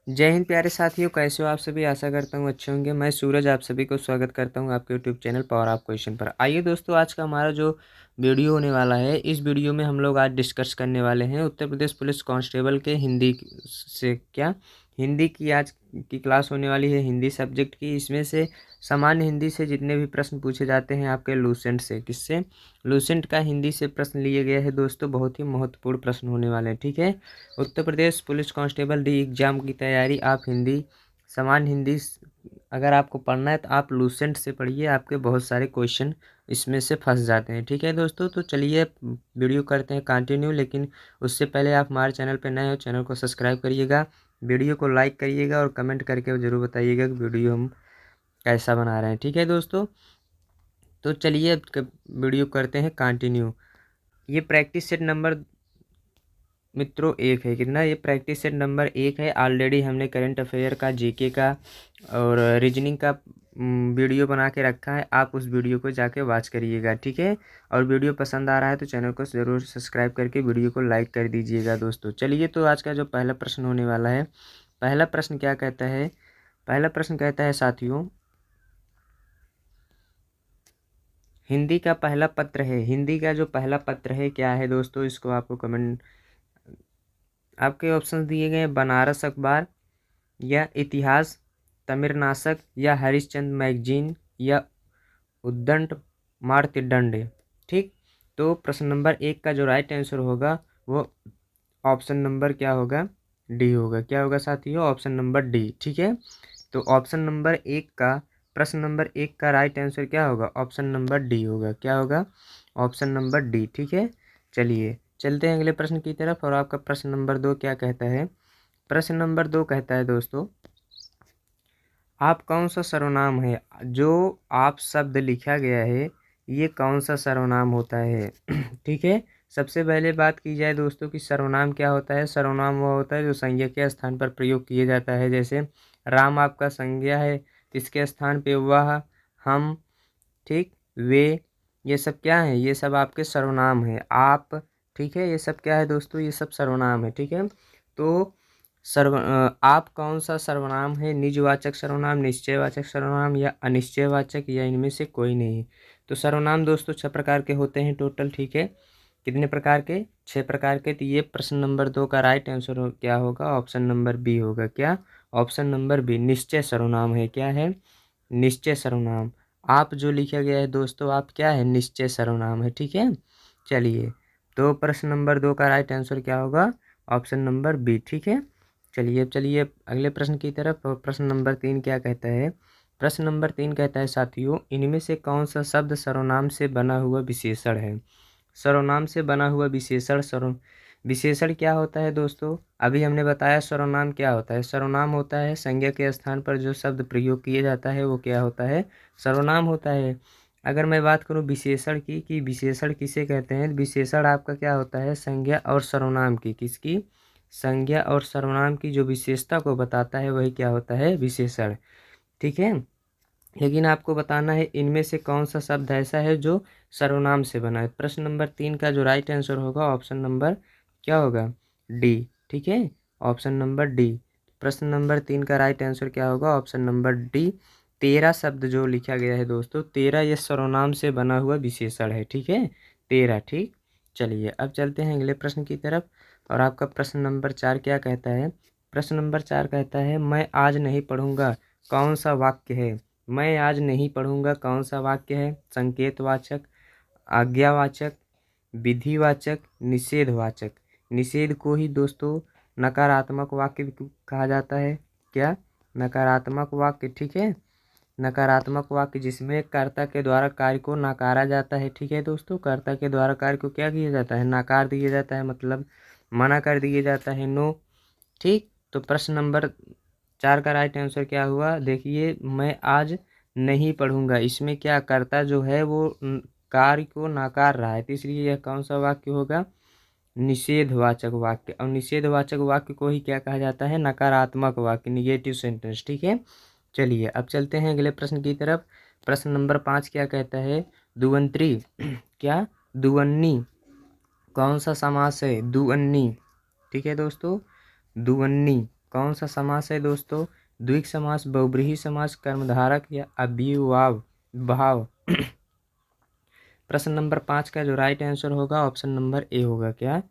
जय हिंद प्यारे साथियों, कैसे हो आप सभी। आशा करता हूँ अच्छे होंगे। मैं सूरज आप सभी को स्वागत करता हूँ आपके YouTube channel power of question पर। आइए दोस्तों, आज का हमारा जो वीडियो होने वाला है, इस वीडियो में हम लोग आज डिस्कस करने वाले हैं उत्तर प्रदेश पुलिस कांस्टेबल के हिंदी की आज की क्लास होने वाली है, हिंदी सब्जेक्ट की। इसमें से सामान्य हिंदी से जितने भी प्रश्न पूछे जाते हैं आपके लूसेंट से, किससे, लूसेंट का हिंदी से प्रश्न लिए गए हैं दोस्तों। बहुत ही महत्वपूर्ण प्रश्न होने वाले हैं, ठीक है। Uttar Pradesh police constable D exam की तैयारी आप हिंदी, सामान्य हिंदी अगर आपको पढ़ना है तो आप लूसेंट से पढ़िए, आपके बहुत सारे क्वेश्चन इसमें से फंस जाते हैं, ठीक है दोस्तों। तो चलिए वीडियो करते हैं कंटिन्यू, लेकिन उससे पहले आप हमारे चैनल पर नए हो, चैनल को सब्सक्राइब करिएगा, वीडियो को लाइक करिएगा और कमेंट करके ज़रूर बताइएगा कि वीडियो हम कैसा बना रहे हैं, ठीक है दोस्तों। तो चलिए वीडियो करते हैं कंटिन्यू। ये प्रैक्टिस सेट नंबर मित्रों 1 है, कितना, ये प्रैक्टिस सेट नंबर 1 है। ऑलरेडी हमने करंट अफेयर का, जीके का और रीजनिंग का वीडियो बना के रखा है। आप उस वीडियो को जाके वॉच करिएगा, ठीक है। और वीडियो पसंद आ रहा है तो चैनल को ज़रूर सब्सक्राइब करके वीडियो को लाइक कर दीजिएगा दोस्तों। चलिए, तो आज का जो पहला प्रश्न होने वाला है, पहला प्रश्न क्या कहता है, पहला प्रश्न कहता है साथियों, हिंदी का पहला पत्र है, हिंदी का जो पहला पत्र है क्या है दोस्तों, इसको आपको कमेंट, आपके ऑप्शन दिए गए हैं, बनारस अखबार या इतिहास, तमिरनाशक या हरिश्चंद्र मैगजीन या उद्दंड मार्तंड, ठीक। तो प्रश्न नंबर 1 का जो राइट आंसर होगा वो ऑप्शन नंबर क्या होगा, डी होगा। क्या होगा साथियों, ऑप्शन नंबर डी, ठीक है। तो ऑप्शन नंबर 1 का, प्रश्न नंबर 1 का राइट आंसर क्या होगा, ऑप्शन नंबर डी होगा। क्या होगा, ऑप्शन नंबर डी, ठीक है। चलिए चलते हैं अगले प्रश्न की तरफ। और आपका प्रश्न नंबर 2 क्या कहता है, प्रश्न नंबर 2 कहता है दोस्तों, आप कौन सा सर्वनाम है, जो आप शब्द लिखा गया है ये कौन सा सर्वनाम होता है ठीक है। सबसे पहले बात की जाए दोस्तों कि सर्वनाम क्या होता है। सर्वनाम वो होता है जो संज्ञा के स्थान पर प्रयोग किया जाता है। जैसे राम आपका संज्ञा है, इसके स्थान पे वह, हम, ठीक, वे, ये सब क्या है, ये सब आपके सर्वनाम है। आप, ठीक है, ये सब क्या है दोस्तों, ये सब सर्वनाम है, ठीक है। तो आप कौन सा सर्वनाम है, निजवाचक सर्वनाम, निश्चयवाचक सर्वनाम या अनिश्चयवाचक, या इनमें से कोई नहीं। तो सर्वनाम दोस्तों 6 प्रकार के होते हैं टोटल, ठीक है। कितने प्रकार के, 6 प्रकार के। तो ये प्रश्न नंबर 2 का राइट आंसर क्या होगा, ऑप्शन नंबर बी होगा। क्या, ऑप्शन नंबर बी, निश्चय सर्वनाम है। क्या है, निश्चय सर्वनाम। आप जो लिखा गया है दोस्तों, आप क्या है, निश्चय सर्वनाम है, ठीक है। चलिए, तो प्रश्न नंबर 2 का राइट आंसर क्या होगा, ऑप्शन नंबर बी, ठीक है। चलिए अगले प्रश्न की तरफ। और प्रश्न नंबर 3 क्या कहता है, प्रश्न नंबर 3 कहता है साथियों, इनमें से कौन सा शब्द सर्वनाम से बना हुआ विशेषण है। सर्वनाम से बना हुआ विशेषण, विशेषण क्या होता है दोस्तों, अभी हमने बताया सर्वनाम क्या होता है। सर्वनाम होता है संज्ञा के स्थान पर जो शब्द प्रयोग किया जाता है वो क्या होता है, सर्वनाम होता है। अगर मैं बात करूं विशेषण की, कि विशेषण किसे कहते हैं, विशेषण आपका क्या होता है, संज्ञा और सर्वनाम की, किसकी, संज्ञा और सर्वनाम की जो विशेषता को बताता है वही क्या होता है, विशेषण, ठीक है। लेकिन आपको बताना है इनमें से कौन सा शब्द ऐसा है जो सर्वनाम से बना है। प्रश्न नंबर 3 का जो राइट आंसर होगा, ऑप्शन नंबर क्या होगा, डी, ठीक है, ऑप्शन नंबर डी। प्रश्न नंबर 3 का राइट आंसर क्या होगा, ऑप्शन नंबर डी। 13 शब्द जो लिखा गया है दोस्तों, 13 ये सर्वनाम से बना हुआ विशेषण है, ठीक है, 13, ठीक। चलिए अब चलते हैं अगले प्रश्न की तरफ। और आपका प्रश्न नंबर 4 क्या कहता है, प्रश्न नंबर 4 कहता है, मैं आज नहीं पढ़ूंगा कौन सा वाक्य है। मैं आज नहीं पढ़ूंगा कौन सा वाक्य है, संकेतवाचक, आज्ञावाचक, विधिवाचक, निषेधवाचक। निषेध को ही दोस्तों नकारात्मक वाक्य भी कहा जाता है। क्या, नकारात्मक वाक्य, ठीक है, नकारात्मक वाक्य जिसमें कर्ता के द्वारा कार्य को नकारा जाता है, ठीक है दोस्तों। कर्ता के द्वारा कार्य को क्या किया जाता है, नकार दिया जाता है, मतलब मना कर दिया जाता है, नो, ठीक। तो प्रश्न नंबर 4 का राइट आंसर क्या हुआ, देखिए, मैं आज नहीं पढ़ूंगा, इसमें क्या, कर्ता जो है वो कार्य को नकार रहा है, तो इसलिए यह कौन सा वाक्य होगा, निषेधवाचक वाक्य। और निषेधवाचक वाक्य को ही क्या कहा जाता है, नकारात्मक वाक्य, निगेटिव सेंटेंस, ठीक है। चलिए अब चलते हैं अगले प्रश्न की तरफ। प्रश्न नंबर 5 क्या कहता है, दुवंत्री क्या, दुवन्नी कौन सा समास है, दुवन्नी, ठीक है दोस्तों, दुवन्नी कौन सा समास है दोस्तों? द्विग समास, बहुब्रीहि समास, कर्मधारक या अव्ययीभाव भाव। प्रश्न नंबर 5 का जो राइट आंसर होगा ऑप्शन नंबर ए होगा। क्या?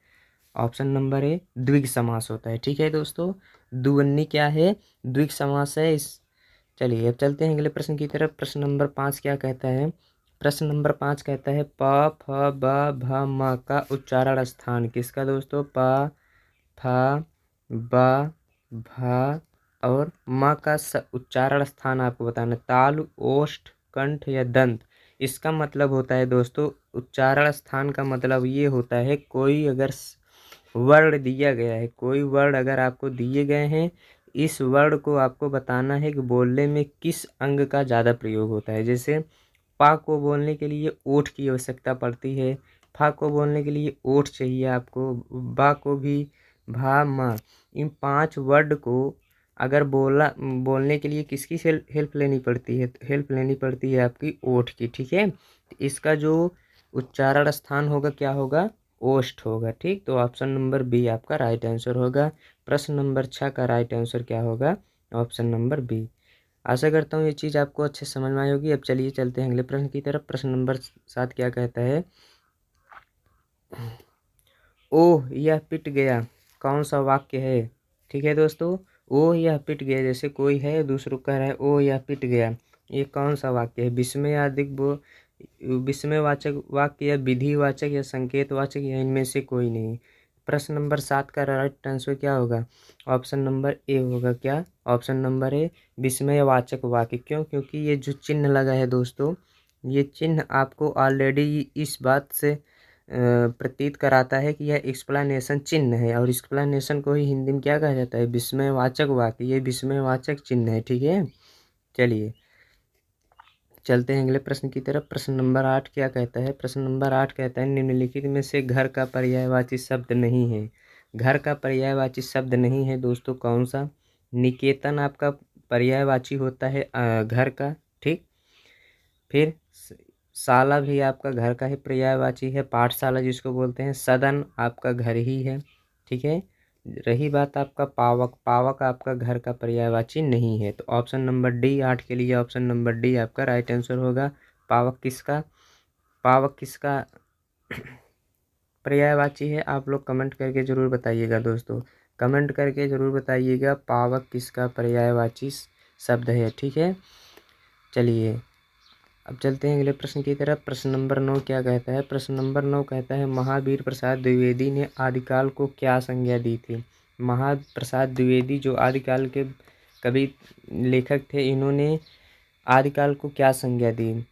ऑप्शन नंबर ए द्विग समास होता है। ठीक है दोस्तों, दुगन्नी क्या है? द्विग समास है। इस चलिए अब चलते हैं अगले प्रश्न की तरफ। प्रश्न नंबर 5 क्या कहता है? प्रश्न नंबर 5 कहता है प फ ब भ म का उच्चारण स्थान किसका दोस्तों? प फ ब भ और म का उच्चारण स्थान आपको बताना। तालु, ओष्ठ, कंठ या दंत। इसका मतलब होता है दोस्तों, उच्चारण स्थान का मतलब ये होता है कोई अगर वर्ड दिया गया है, कोई वर्ड अगर आपको दिए गए हैं, इस वर्ड को आपको बताना है कि बोलने में किस अंग का ज़्यादा प्रयोग होता है। जैसे पा को बोलने के लिए ओठ की आवश्यकता पड़ती है, फा को बोलने के लिए ओठ चाहिए आपको, बा को भी, भा मा। इन 5 वर्ड को अगर बोलने के लिए किसकी हेल्प लेनी पड़ती है? तो हेल्प लेनी पड़ती है आपकी ओठ की। ठीक है, तो इसका जो उच्चारण स्थान होगा क्या होगा? ओष्ठ होगा। ठीक, तो ऑप्शन नंबर बी आपका राइट आंसर होगा। प्रश्न नंबर 6 का राइट आंसर क्या होगा? Option number B. आशा करता हूँ ये चीज़ आपको अच्छे समझ में आई होगी। अब चलिए चलते हैं अगले प्रश्न की तरफ। प्रश्न नंबर 7 क्या कहता है? ओह यह पिट गया कौन सा वाक्य है? ठीक है दोस्तों, ओह यह पिट गया, जैसे कोई है दूसरों कह रहा है ओह यह पिट गया, ये कौन सा वाक्य है? विस्मय अधिक विस्मयवाचक वाक्य या विधिवाचक या संकेतवाचक या इनमें से कोई नहीं। प्रश्न नंबर 7 का राइट आंसर क्या होगा? ऑप्शन नंबर ए होगा। क्या? ऑप्शन नंबर ए विस्मयवाचक वाक्य। क्यों? क्योंकि ये जो चिन्ह लगा है दोस्तों, ये चिन्ह आपको ऑलरेडी इस बात से प्रतीत कराता है कि यह एक्सप्लेनेशन चिन्ह है, और एक्सप्लेनेशन को ही हिंदी में क्या कहा जाता है? विस्मयवाचक वाक्य। ये विस्मयवाचक चिन्ह है। ठीक है, चलिए चलते हैं अगले प्रश्न की तरफ। प्रश्न नंबर 8 क्या कहता है? प्रश्न नंबर 8 कहता है निम्नलिखित में से घर का पर्यायवाची शब्द नहीं है। घर का पर्यायवाची शब्द नहीं है दोस्तों, कौन सा? निकेतन आपका पर्यायवाची होता है घर का। ठीक, फिर शाला भी आपका घर का ही पर्यायवाची है, पाठशाला जिसको बोलते हैं। सदन आपका घर ही है। ठीक है, रही बात आपका पावक, पावक आपका घर का पर्यायवाची नहीं है। तो ऑप्शन नंबर डी 8 के लिए ऑप्शन नंबर डी आपका राइट आंसर होगा। पावक किसका पर्यायवाची है? आप लोग कमेंट करके ज़रूर बताइएगा दोस्तों, कमेंट करके ज़रूर बताइएगा पावक किसका पर्यायवाची शब्द है। ठीक है, चलिए अब चलते हैं अगले प्रश्न की तरफ। प्रश्न नंबर 9 क्या कहता है? प्रश्न नंबर 9 कहता है महावीर प्रसाद द्विवेदी ने आदिकाल को क्या संज्ञा दी थी? महाप्रसाद द्विवेदी जो आदिकाल के कवि लेखक थे, इन्होंने आदिकाल को क्या संज्ञा दी?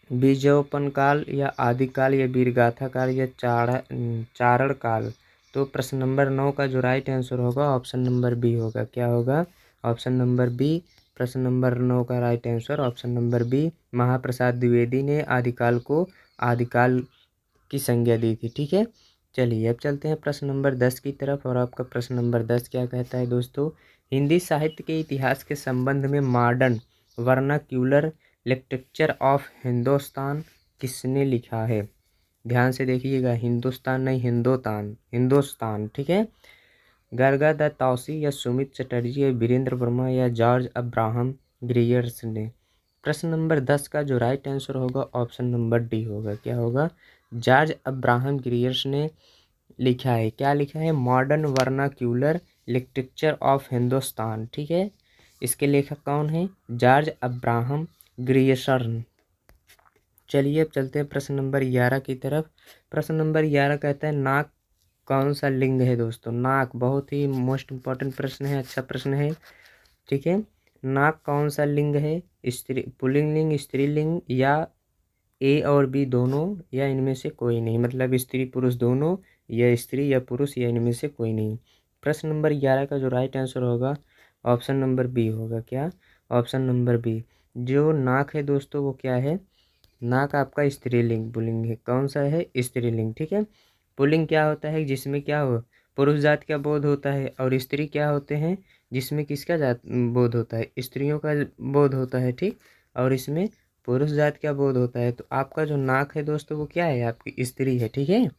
बीजोपन काल या आदिकाल या वीरगाथा काल या चारण काल। तो प्रश्न नंबर 9 का जो राइट आंसर होगा ऑप्शन नंबर बी होगा। क्या होगा? Option number B. प्रश्न नंबर 9 का right answer option number B. Mahaprasad Dwivedi ने आदिकाल को आदिकाल की संज्ञा दी थी। ठीक है, चलिए अब चलते हैं प्रश्न नंबर 10 की तरफ। और आपका प्रश्न नंबर 10 क्या कहता है दोस्तों? हिंदी साहित्य के इतिहास के संबंध में modern vernacular literature of Hindustan किसने लिखा है? ध्यान से देखिएगा, हिंदुस्तान नहीं हिंदुस्तान। ठीक है, गर्गा दत्त ताउसी या सुमित चटर्जी या वीरेंद्र वर्मा या जॉर्ज अब्राहम ग्रीयर्स ने। प्रश्न नंबर 10 का जो राइट आंसर होगा ऑप्शन नंबर डी होगा। क्या होगा? जॉर्ज अब्राहम ग्रीयर्स ने लिखा है। क्या लिखा है? Modern vernacular literature of Hindustan. ठीक है, इसके लेखक कौन है? George Abraham Grierson. चलिए अब चलते हैं प्रश्न नंबर 11 की तरफ। प्रश्न नंबर 11 कहता है नाक कौन सा लिंग है दोस्तों? नाक बहुत ही मोस्ट इम्पॉर्टेंट प्रश्न है, अच्छा प्रश्न है। ठीक है, नाक कौन सा लिंग है? पुल्लिंग लिंग, स्त्रीलिंग या ए और बी दोनों या इनमें से कोई नहीं, मतलब स्त्री पुरुष दोनों या स्त्री या पुरुष या इनमें से कोई नहीं। प्रश्न नंबर 11 का जो राइट आंसर होगा ऑप्शन नंबर बी होगा। क्या? Option number B. जो नाक है दोस्तों वो क्या है? नाक आपका स्त्रीलिंग पुल्लिंग है। कौन सा है? स्त्रीलिंग। ठीक है, पुल्लिंग क्या होता है? जिसमें क्या हो पुरुष जात का बोध होता है, और स्त्री क्या होते हैं? जिसमें किसका जात बोध होता है? स्त्रियों का बोध होता है। ठीक, और इसमें पुरुष जात का बोध होता है। तो आपका जो नाक है दोस्तों वो क्या है? आपकी स्त्री है। ठीक है,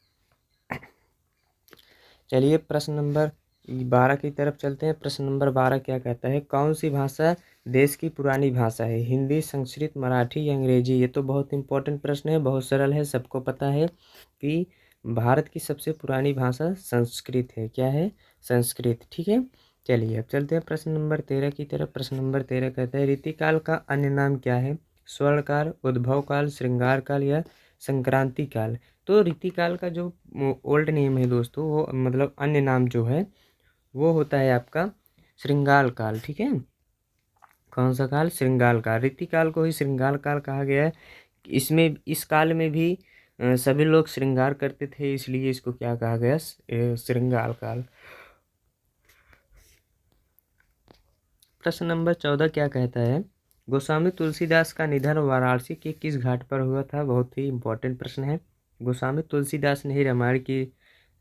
चलिए प्रश्न नंबर 12 की तरफ चलते हैं। प्रश्न नंबर 12 क्या कहता है, कौन सी भाषा देश की पुरानी भाषा है? हिंदी, संस्कृत, मराठी या अंग्रेजी? ये तो बहुत इंपॉर्टेंट प्रश्न है, बहुत सरल है, सबको पता है कि भारत की सबसे पुरानी भाषा संस्कृत है। क्या है? संस्कृत। ठीक है, चलिए अब चलते हैं प्रश्न नंबर 13 की तरफ। प्रश्न नंबर 13 कहता है, रीतिकाल का अन्य नाम क्या है? स्वर्णकाल, उद्भव काल, श्रृंगार काल या संक्रांति काल? तो रीतिकाल का जो ओल्ड नेम है दोस्तों, वो मतलब अन्य नाम जो है वो होता है आपका श्रृंगार काल। ठीक है, कौन सा काल? श्रृंगार काल। रीतिकाल को ही श्रृंगार काल कहा गया है। इसमें इस काल में भी सभी लोग श्रृंगार करते थे, इसलिए इसको क्या कहा गया? श्रृंगार काल। प्रश्न नंबर 14 क्या कहता है, गोस्वामी तुलसीदास का निधन वाराणसी के किस घाट पर हुआ था? बहुत ही इंपॉर्टेंट प्रश्न है। गोस्वामी तुलसीदास ने ही रामायण की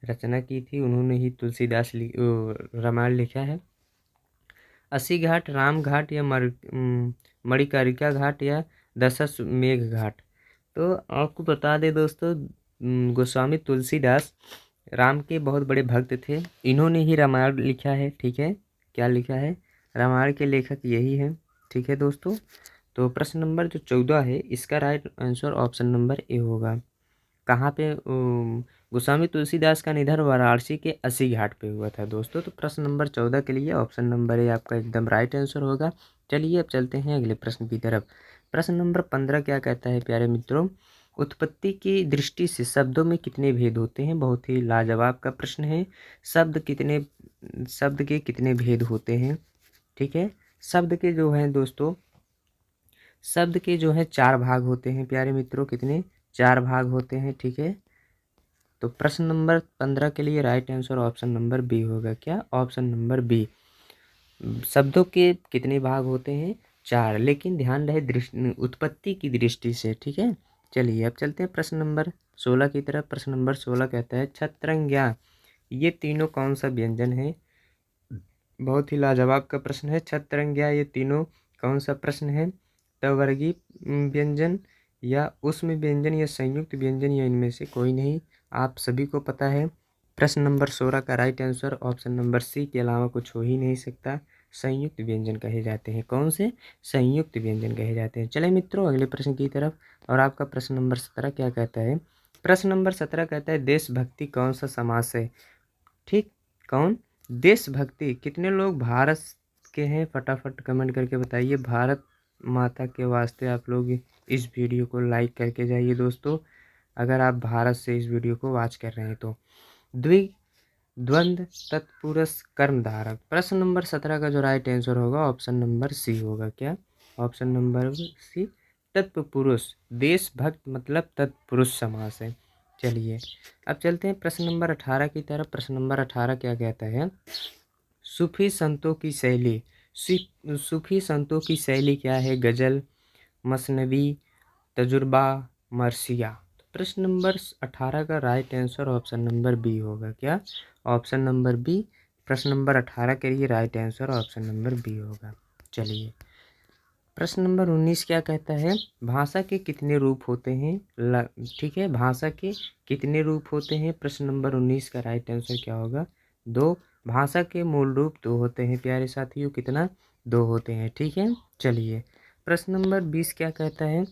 रचना की थी, उन्होंने ही तुलसीदास रामायण लिखा है। अस्सी घाट, राम घाट या मणिकर्णिका घाट या दशाश्वमेध घाट? तो आपको बता दें दोस्तों, गोस्वामी तुलसीदास राम के बहुत बड़े भक्त थे, इन्होंने ही रामायण लिखा है। ठीक है, क्या लिखा है? रामायण के लेखक यही हैं। ठीक है दोस्तों, तो प्रश्न नंबर जो 14 है इसका right answer option number A होगा। कहाँ पे? गोस्वामी तुलसीदास का निधन वाराणसी के अस्सी घाट पे हुआ था दोस्तों। तो प्रश्न नंबर 14 के लिए ऑप्शन नंबर ए आपका एकदम राइट आंसर होगा। चलिए अब चलते हैं अगले प्रश्न की तरफ। प्रश्न नंबर 15 क्या कहता है प्यारे मित्रों, उत्पत्ति की दृष्टि से शब्दों में कितने भेद होते हैं? बहुत ही लाजवाब का प्रश्न है। शब्द के कितने भेद होते हैं? ठीक है, शब्द के जो है दोस्तों, शब्द के जो है 4 भाग होते हैं प्यारे मित्रों। कितने? 4 भाग होते हैं। ठीक है, तो प्रश्न नंबर 15 के लिए right answer option number B होगा। क्या? Option number B. शब्दों के कितने भाग होते हैं? 4, लेकिन ध्यान रहे उत्पत्ति की दृष्टि से। ठीक है, चलिए अब चलते हैं प्रश्न नंबर 16 की तरफ। प्रश्न नंबर 16 कहता है, छत्रंग्या ये तीनों कौन सा व्यंजन है? बहुत ही लाजवाब का प्रश्न है। छत्रंग्या ये तीनों कौन सा प्रश्न है? तवर्गीय व्यंजन या उष्म व्यंजन या संयुक्त व्यंजन या इनमें से कोई नहीं? आप सभी को पता है प्रश्न नंबर 16 का right answer option number C के अलावा कुछ हो ही नहीं सकता। संयुक्त व्यंजन कहे जाते हैं। कौन से? संयुक्त व्यंजन कहे जाते हैं। चले मित्रों अगले प्रश्न की तरफ, और आपका प्रश्न नंबर 17 क्या कहता है? प्रश्न नंबर 17 कहता है, देशभक्ति कौन सा समास है? ठीक, कौन? देशभक्ति। कितने लोग भारत के हैं? फटाफट कमेंट करके बताइए। भारत माता के वास्ते आप लोग इस वीडियो को लाइक करके जाइए दोस्तों, अगर आप भारत से इस वीडियो को वॉच कर रहे हैं तो। द्वंद्व तत्पुरुष कर्मधारक। प्रश्न नंबर 17 का जो राइट आंसर होगा ऑप्शन नंबर सी होगा। क्या? ऑप्शन नंबर सी, तत्पुरुष। देशभक्त मतलब तत्पुरुष समास है। चलिए अब चलते हैं प्रश्न नंबर 18 की तरफ। प्रश्न नंबर 18 क्या कहता है? सूफी संतों की शैली। सूफी संतों की शैली क्या है? गजल, मसनवी, तजुर्बा, मरसिया? प्रश्न नंबर 18 का right answer option number B होगा। क्या? Option number B. प्रश्न नंबर 18 के लिए right answer option number B होगा। चलिए प्रश्न नंबर 19 क्या कहता है? भाषा के कितने रूप होते हैं? ठीक है, भाषा के कितने रूप होते हैं? प्रश्न नंबर 19 का राइट आंसर क्या होगा? 2। भाषा के मूल रूप 2 होते हैं प्यारे साथियों। कितना? 2 होते हैं। ठीक है, चलिए प्रश्न नंबर 20 क्या कहता है?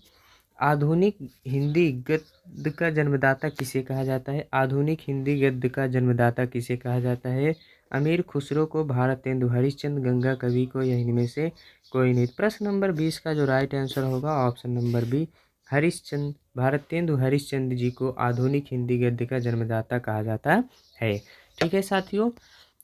आधुनिक हिंदी गद्य का जन्मदाता किसे कहा जाता है? आधुनिक हिंदी गद्य का जन्मदाता किसे कहा जाता है? अमीर खुसरो को, भारतेंदु हरिश्चंद्र, गंगा कवि को, या इनमें से कोई नहीं? प्रश्न नंबर 20 का जो राइट आंसर होगा option number B, Harishchandra, Bharatendu Harishchandra ji को आधुनिक हिंदी गद्य का जन्मदाता कहा जाता है। ठीक है साथियों,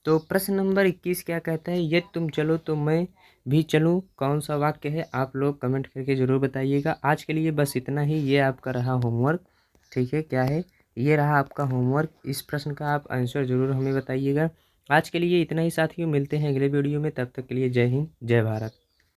तो प्रश्न नंबर 21 क्या कहता है? यदि तुम चलो तो मैं भी चलूं कौन सा वाक्य है? आप लोग कमेंट करके ज़रूर बताइएगा। आज के लिए बस इतना ही, ये आपका रहा होमवर्क। ठीक है, क्या है? ये रहा आपका होमवर्क। इस प्रश्न का आप आंसर ज़रूर हमें बताइएगा। आज के लिए इतना ही साथियों, मिलते हैं अगले वीडियो में। तब तक के लिए जय हिंद, जय भारत।